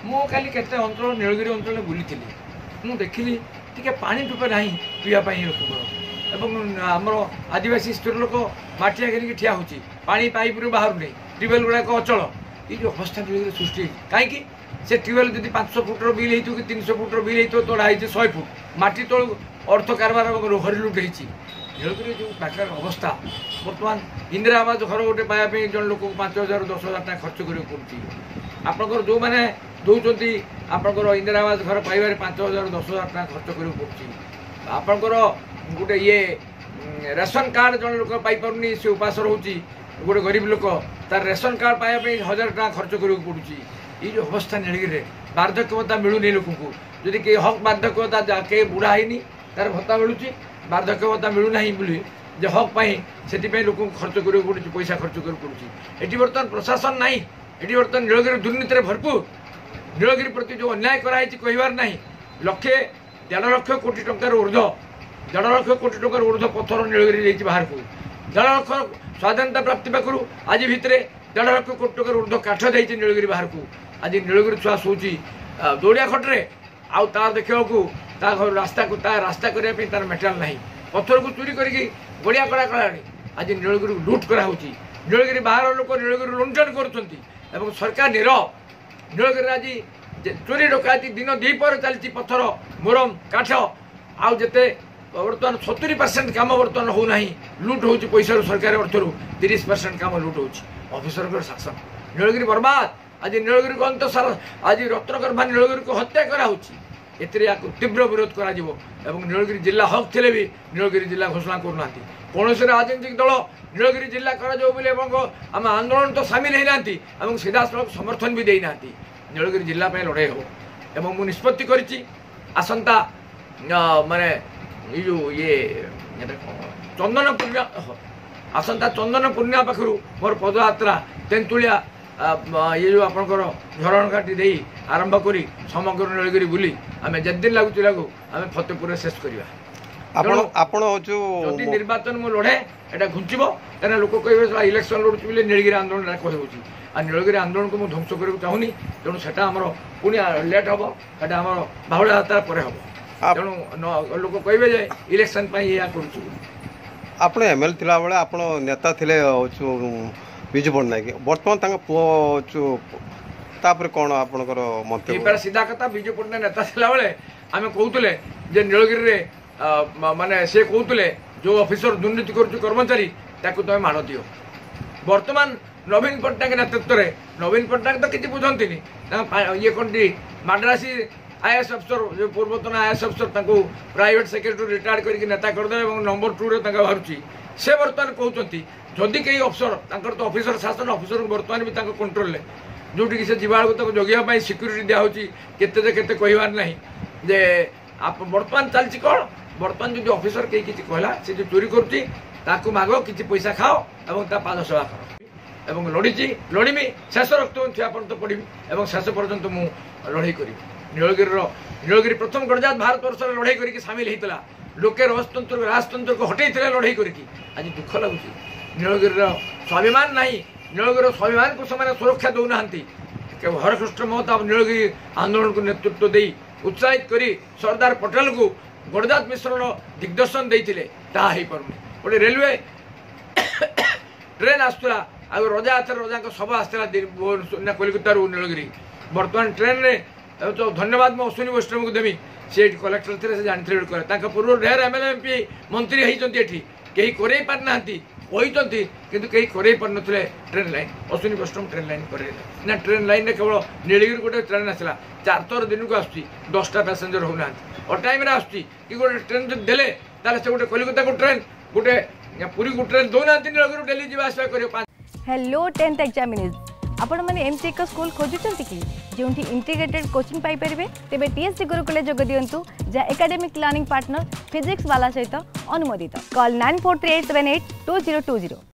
ମୁଁ କାଲି କେତେ ଅଞ୍ଚଳ ନୀଳଗିରି ଅଞ୍ଚଳରେ ବୁଲିଥିଲି ମୁଁ ଦେଖିଲି ଟିକେ ପାଣି ଟୋପେ ନାହିଁ ପିଇବା ପାଇଁ ଲୋକଙ୍କର ଏବଂ ଆମର ଆଦିବାସୀ ସ୍ତ୍ରୀ ଲୋକ ମାଠିଆ ଘେରିକି ଠିଆ ହେଉଛି ପାଣି ପାଇପ୍ରୁ ବାହାରୁନି ଟ୍ୟୁବୱେଲ୍ ଗୁଡ଼ାକ ଅଚଳ ये जो अवस्था नୀଳଗିରି सृष्टि कहीं से ट्यूबवेल जब 500 फुट्र बिल हो कि 300 फुट्र बिल हो तोड़ा है 100 फुट माटी तल अर्थ कारबार हरिलुट होती नୀଳଗିରି जो प्रकार अवस्था बर्तमान इंदिरा आवास घर गोटे पाइबा जन लोक 5,000 10,000 टाइम खर्च कर आपंकर जो मैंने दौरान आपंकर इंदिरा आवास घर पाइबार 5,000 10,000 टाइम खर्च कर आपंकर गोटे ये रेशन कार्ड जन लोक पाइपारे से उपास रोचे गोटे गरीब लोक तार रेशन कार्ड पाइबा 1,000 टाँग खर्च कर पड़ुची ये जो अवस्था नୀଳଗିରି बार्धक्य भत्ता मिलूनी लोक को जदि कई हक बार्धक्य कई बुढ़ा है तार भत्ता मिलूँ बार्धक्य भत्ता मिलूना बोली जे हक से लोक खर्च कर पड़ुची पैसा खर्च कर पड़ुची ये बर्तमान प्रशासन ना ये बर्तमान नୀଳଗିରି दुर्नीति भरपूर नୀଳଗିରି प्रति जो अन्याय कराई कहबार ना 1.5 लक्ष कोटी टंकार ऊर्ध 1.5 लक्ष कोटी टंकार ऊर्ध पत्थर नୀଳଗିରି बाहर को 1.5 लक्ष स्वाधीनता प्राप्ति पाखु आज भितर 1.5 लक्ष कोटी टंकार ऊर्ध काठ जाइए नୀଳଗିରି बाहर को आज नୀଳଗିରି छुआ शोची दौड़िया खटे आउ तार देखा रास्ता को रास्ता करने तार मेटाल ना पत्थर को चोरी करके गड़िया कड़ा कला आज नୀଳଗିରି लुट कराऊँगी नୀଳଗିରି बाहर लोक नୀଳଗିରି लुंठन कर सरकार नीरव नୀଳଗିରି आज चोरी डकायती दिन द्विपर चलती पत्थर मोरम काठ आउ जिते बर्तमान 70% काम बर्तमान होना लुट हो पैसा सरकार अर्थर 30% काम लुट हो ऑफिसर शासन नୀଳଗିରି बर्बाद आज नୀଳଗିରି को अंत सारा आज रत्नगर्भा नୀଳଗିରି को हत्या कराऊँगी या तीव्र विरोध कर नୀଳଗିରି जिला हक थे भी नୀଳଗିରି जिला घोषणा करना कौन राजनीतिक दल नୀଳଗିରି जिला आम आंदोलन तो सामिल होना सीधा सड़क समर्थन भी देना नୀଳଗିରି जिला लड़ाई हो मु निष्पत्ति करी आसंता माने यो ये चंदन पूर्णिमा आसंता चंदन पूर्णिमा पाखु मोर पदयात्रा तेंतुलिया ये जो आपंकर झरण घाटी दे आरंभ करी समग्र नୀଳଗିରି बुली आम जिन लगुच लगू आम फतेहपुर शेष करवा जो निर्वाचन मु लड़े एटा घुंचब क्या लोक कहे इलेक्शन लड़ुची बोले नୀଳଗିରି आंदोलन कहे आ नୀଳଗିରି आंदोलन को मुझे ध्वंस करने चाहूनी तेणु से पुणी लेट हम से आम बाहुड़ा यात्रा पर हम तेणु लोक कहे जे इलेक्शन या कर एमएल थिला बेले आपण नेता थिले विजु पट्टनायक बर्तमान पुओ कौन आपणकर मत सीधा कथा विजु पट्टनायक नेता थिला बेले आम कहते जे नୀଳଗିରି माने से कहते जो ऑफिसर दुर्नीति कर कर्मचारी तुम माड़ दियो बर्तमान नवीन पट्टनायक नेतृत्व में नवीन पट्टनायक तो किसी बुझंती ये कौन मद्रासी आईएएस अफसर जो पूर्वतन आईएएस अफसर प्राइवेट सेक्रेटरी रिटायर्ड करके नेता करदे नंबर 2 रे बाहर से बर्तमान कहते जदि कई अफसर तो ऑफिसर शासन ऑफिसर बर्तमान भी कंट्रोल जोटि से जीवा को जगह सिक्यूरीटी दिखाई केते कहबार ना जे आप बर्तमान चलती कौन बर्तमान जो ऑफिसर कहीं किसी कहला से जो चोरी करुँच माग कि पैसा खाओ और पाद सेवा कर लड़ी लड़मी शेष रक्त पर्यंत पढ़ी और शेष पर्यंत मु लड़ाई करी नୀଳଗିରି प्रथम गणराज्य भारत वर्ष लड़ाई करके सामिल होता लोके राजतंत्र को हटई लड़ाई करके आज दुख लगुच नୀଳଗିରି स्वाभिमान ना नୀଳଗିରି स्वाभिमान को से सुरक्षा दौना हरकृष्ण महताब नୀଳଗିରି आंदोलन को नेतृत्व दे उत्साहित करी सरदार पटेल को गणराज्य मिश्रण दिग्दर्शन देते पारुनी गोटे रेलवे ट्रेन आसला आ रजा रजा सब आसला कोलकाता नୀଳଗିରି बर्तमान ट्रेन रे तो धन्यवाद मैं अश्विनी वैष्णव को देवी से कलेक्टर थे से जानते पूर्व ढेर एमएलए एमपी मंत्री होती कहीं करे पारना कहते किंतु कहीं करे पार नथिले ट्रेन लाइन अश्विनी वैष्णव ट्रेन लाइन करे ना ट्रेन लाइन में केवल नୀଳଗିରି गोटे ट्रेन आसला 4 दिन को आसुची 10टा पैसेंजर होना और टाइम आसुची कि गोटे ट्रेन जो देले से गोटे कलिकता को ट्रेन गोटे पुरी को ट्रेन दौना नୀଳଗିରି डेली जीवा आसा कर हेलो 10th एग्जामिनीज आपण माने एमती एक स्कूल खोजुचंती कि जोंठी इंटीग्रेटेड कोचिंग पाई परिबे तेबे टीएससी गुरुकुले जोग दियंतु जा एकेडमिक लर्निंग पार्टनर फिजिक्स वाला सहित अनुमोदित कॉल 9438782020।